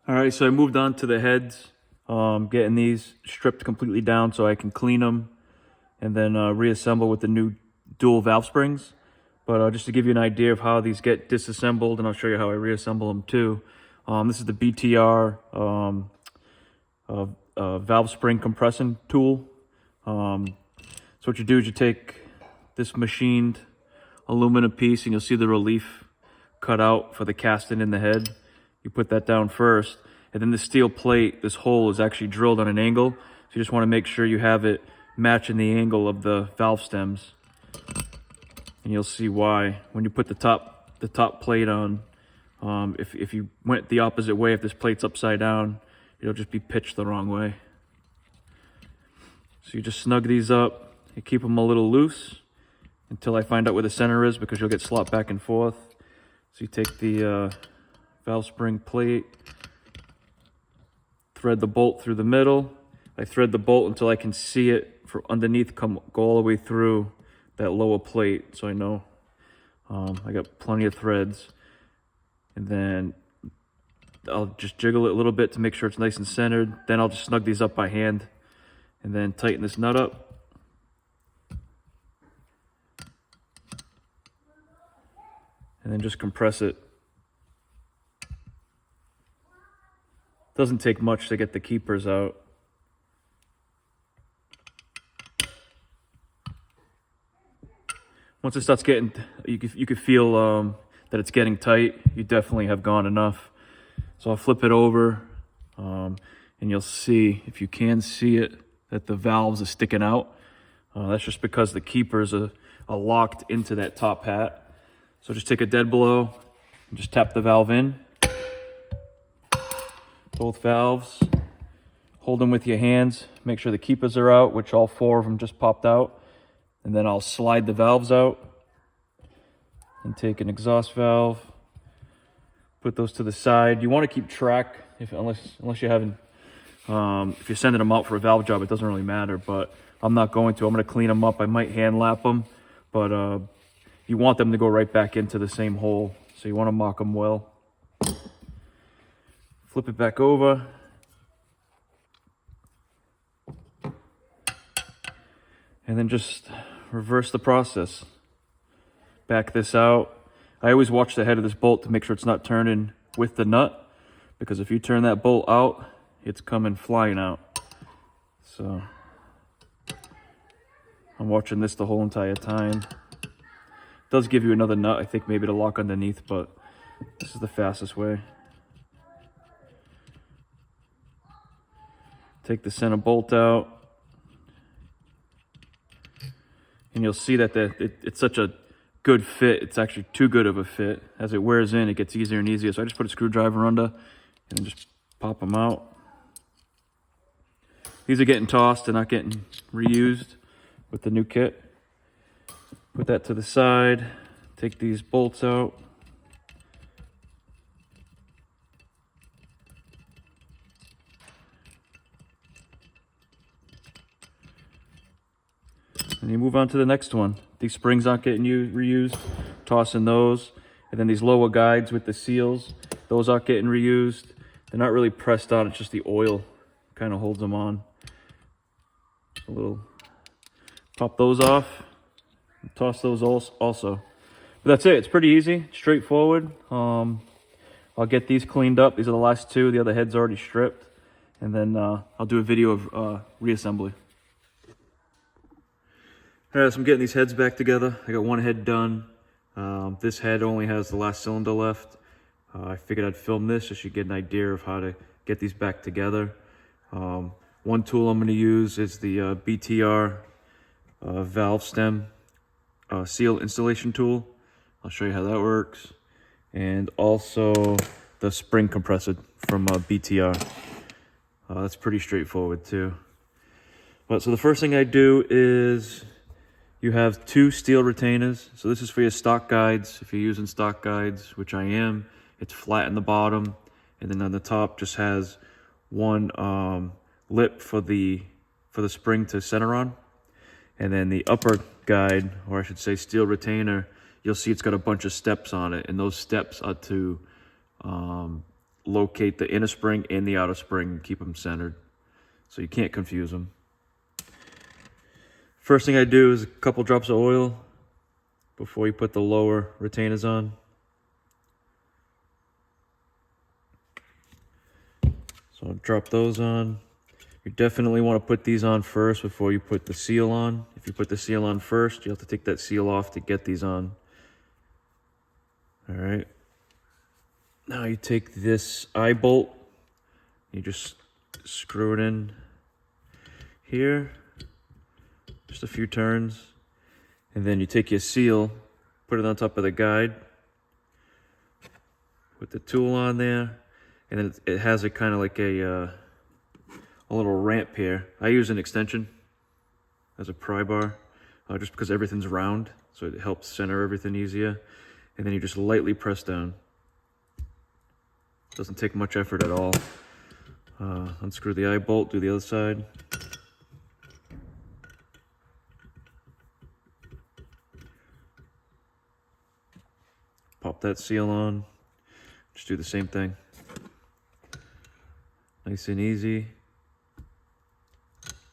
All right, so I moved on to the heads, getting these stripped completely down so I can clean them and then reassemble with the new dual valve springs. But just to give you an idea of how these get disassembled, and I'll show you how I reassemble them too. This is the BTR valve spring compressing tool. So what you do is you take this machined aluminum piece and you'll see the relief cut out for the casting in the head. You put that down first, and then the steel plate, this hole is actually drilled on an angle. So you just want to make sure you have it matching the angle of the valve stems. And you'll see why when you put the top plate on. If you went the opposite way, if this plate's upside down, it'll just be pitched the wrong way. So you just snug these up, you keep them a little loose until I find out where the center is, because you'll get slopped back and forth. So you take the valve spring plate, thread the bolt through the middle. I thread the bolt until I can see it from underneath go all the way through that lower plate, so I know I got plenty of threads. And then I'll just jiggle it a little bit to make sure it's nice and centered. Then I'll just snug these up by hand and then tighten this nut up. And then just compress it. Doesn't take much to get the keepers out. Once it starts getting, you could feel that it's getting tight. You definitely have gone enough. So I'll flip it over, and you'll see, if you can see it, that the valves are sticking out. That's just because the keepers are locked into that top hat. So just take a dead blow and just tap the valve in. Both valves. Hold them with your hands. Make sure the keepers are out, which all 4 of them just popped out. And then I'll slide the valves out and take an exhaust valve. Put those to the side. You want to keep track, unless you haven't. If you're sending them out for a valve job, it doesn't really matter. But I'm not going to. I'm going to clean them up. I might hand lap them, but you want them to go right back into the same hole. So you want to mock them well. Flip it back over. And then just reverse the process. Back this out. I always watch the head of this bolt to make sure it's not turning with the nut, because if you turn that bolt out, it's coming flying out. So I'm watching this the whole entire time. It does give you another nut, I think, maybe to lock underneath, but this is the fastest way. Take the center bolt out. And you'll see that it's such a good fit. It's actually too good of a fit. As it wears in, it gets easier and easier. So I just put a screwdriver under and then just pop them out. These are getting tossed. They're not getting reused with the new kit. Put that to the side. Take these bolts out. And you move on to the next one. These springs aren't getting reused, tossing those. And then these lower guides with the seals, those aren't getting reused. They're not really pressed on, it's just the oil kind of holds them on. A little, pop those off, and toss those also. But that's it, it's pretty easy, straightforward. I'll get these cleaned up. These are the last 2, the other head's already stripped. And then I'll do a video of reassembly. All right, so I'm getting these heads back together. I got one head done. This head only has the last cylinder left. I figured I'd film this just so you get an idea of how to get these back together. One tool I'm going to use is the BTR valve stem seal installation tool. I'll show you how that works. And also the spring compressor from BTR. That's pretty straightforward too. But so the first thing I do is, you have 2 steel retainers. So this is for your stock guides. If you're using stock guides, which I am, it's flat in the bottom. And then on the top just has one lip for the spring to center on. And then the upper guide, or I should say steel retainer, you'll see it's got a bunch of steps on it. And those steps are to locate the inner spring and the outer spring and keep them centered, so you can't confuse them. First thing I do is a couple drops of oil before you put the lower retainers on. So I'll drop those on. You definitely want to put these on first before you put the seal on. If you put the seal on first, you have to take that seal off to get these on. All right. Now you take this eye bolt, you just screw it in here, just a few turns, and then you take your seal, put it on top of the guide, put the tool on there, and then it has a kind of like a little ramp here. I use an extension as a pry bar, just because everything's round, so it helps center everything easier. And then you just lightly press down. Doesn't take much effort at all. Unscrew the eye bolt, do the other side. Pop that seal on. Just do the same thing. Nice and easy.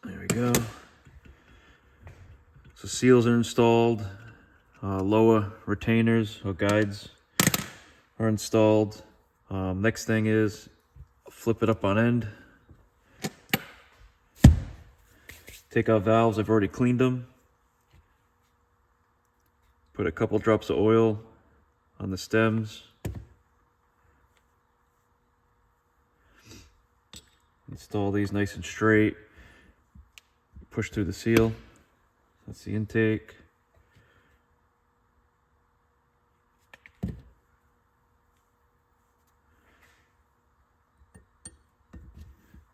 There we go. So seals are installed. Lower retainers or guides are installed. Next thing is flip it up on end. Take out valves, I've already cleaned them. Put a couple drops of oil on the stems. Install these nice and straight. Push through the seal. That's the intake.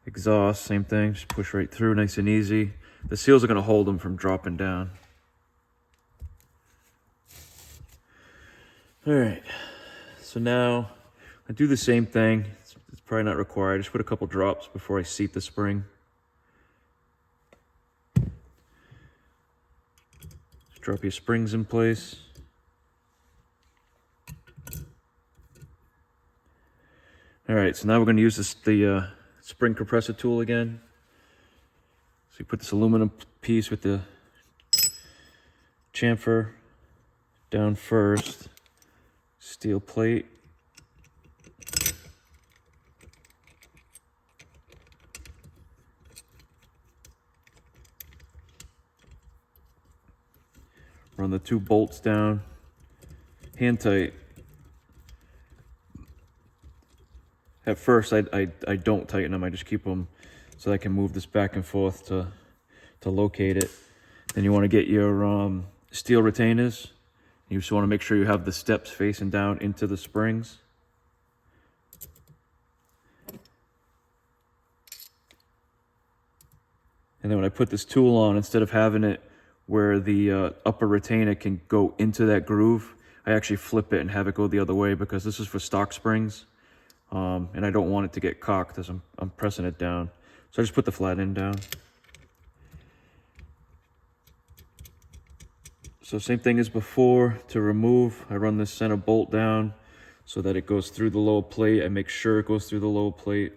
Exhaust, same thing, just push right through, nice and easy. The seals are going to hold them from dropping down. All right, so now I do the same thing. It's probably not required. I just put a couple drops before I seat the spring. Just drop your springs in place. All right, so now we're going to use the spring compressor tool again. So you put this aluminum piece with the chamfer down first, steel plate. Run the two bolts down, hand tight. At first, I don't tighten them. I just keep them so I can move this back and forth to locate it. Then you want to get your steel retainers. You just want to make sure you have the steps facing down into the springs. And then when I put this tool on, instead of having it where the upper retainer can go into that groove, I actually flip it and have it go the other way, because this is for stock springs. And I don't want it to get cocked as I'm pressing it down. So I just put the flat end down. So same thing as before. To remove, I run this center bolt down so that it goes through the lower plate. I make sure it goes through the lower plate.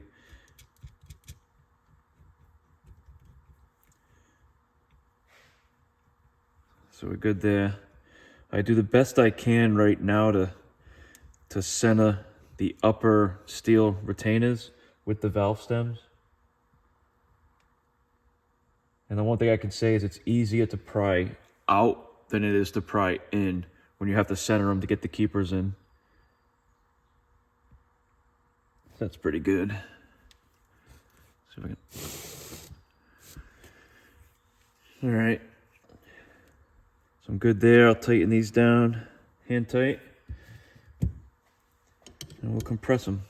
So we're good there. I do the best I can right now to center the upper steel retainers with the valve stems. And the one thing I can say is it's easier to pry out than it is to pry in when you have to center them to get the keepers in. That's pretty good. See if I can. All right. So I'm good there. I'll tighten these down, hand tight. And we'll compress them.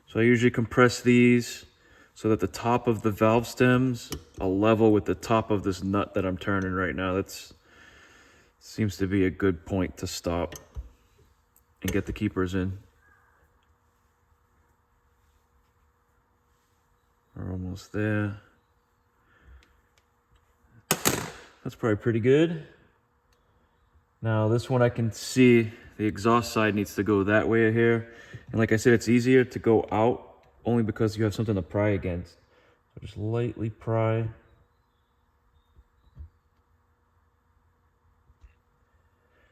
So I usually compress these so that the top of the valve stems are level with the top of this nut that I'm turning right now. That seems to be a good point to stop and get the keepers in. We're almost there. That's probably pretty good. Now this one I can see The exhaust side needs to go that way here. And like I said, it's easier to go out only because you have something to pry against. So just lightly pry.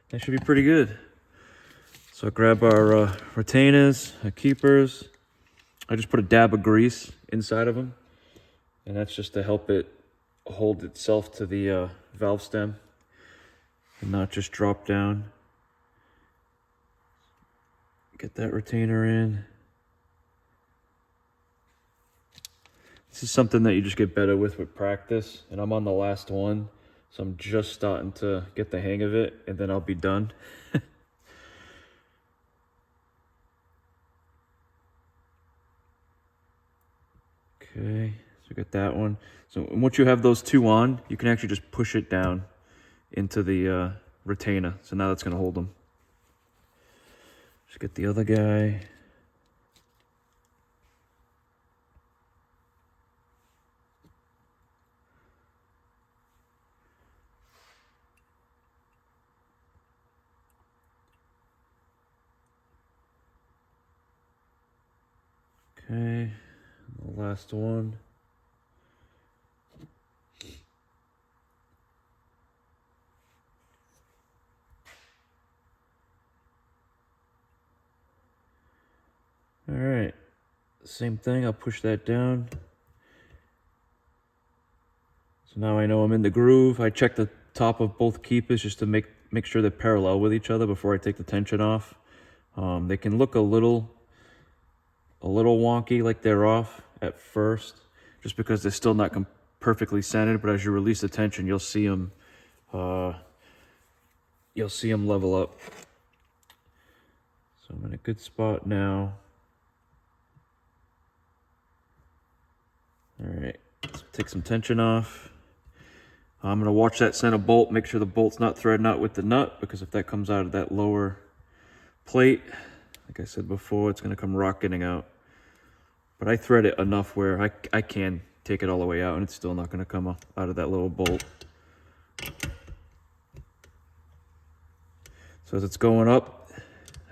That should be pretty good. So I grab our retainers, our keepers. I just put a dab of grease inside of them. And that's just to help it hold itself to the valve stem and not just drop down. Get that retainer in. This is something that you just get better with practice. And I'm on the last one, so I'm just starting to get the hang of it, and then I'll be done. Okay, so we got that one. So once you have those two on, you can actually just push it down into the retainer. So now that's going to hold them. Just get the other guy. Okay, the last one. All right, same thing, I'll push that down. So now I know I'm in the groove. I check the top of both keepers just to make sure they're parallel with each other before I take the tension off. They can look a little wonky, like they're off at first, just because they're still not perfectly centered. But as you release the tension, you'll see them level up. So I'm in a good spot now. All right, let's take some tension off. I'm gonna watch that center bolt, make sure the bolt's not threading out with the nut, because if that comes out of that lower plate, like I said before, it's gonna come rocketing out. But I thread it enough where I can take it all the way out and it's still not gonna come out of that little bolt. So as it's going up,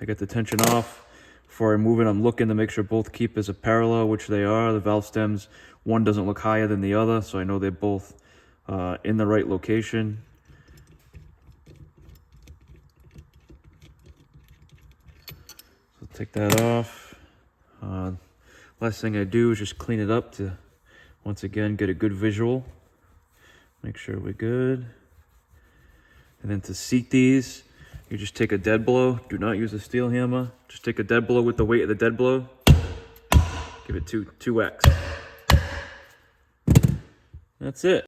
I get the tension off. Before I move it, I'm looking to make sure both keepers are parallel, which they are. The valve stems, one doesn't look higher than the other, so I know they're both in the right location. So take that off. Last thing I do is just clean it up to, once again, get a good visual. Make sure we're good. And then to seat these, you just take a dead blow. Do not use a steel hammer. Just take a dead blow with the weight of the dead blow. Give it 2x. That's it.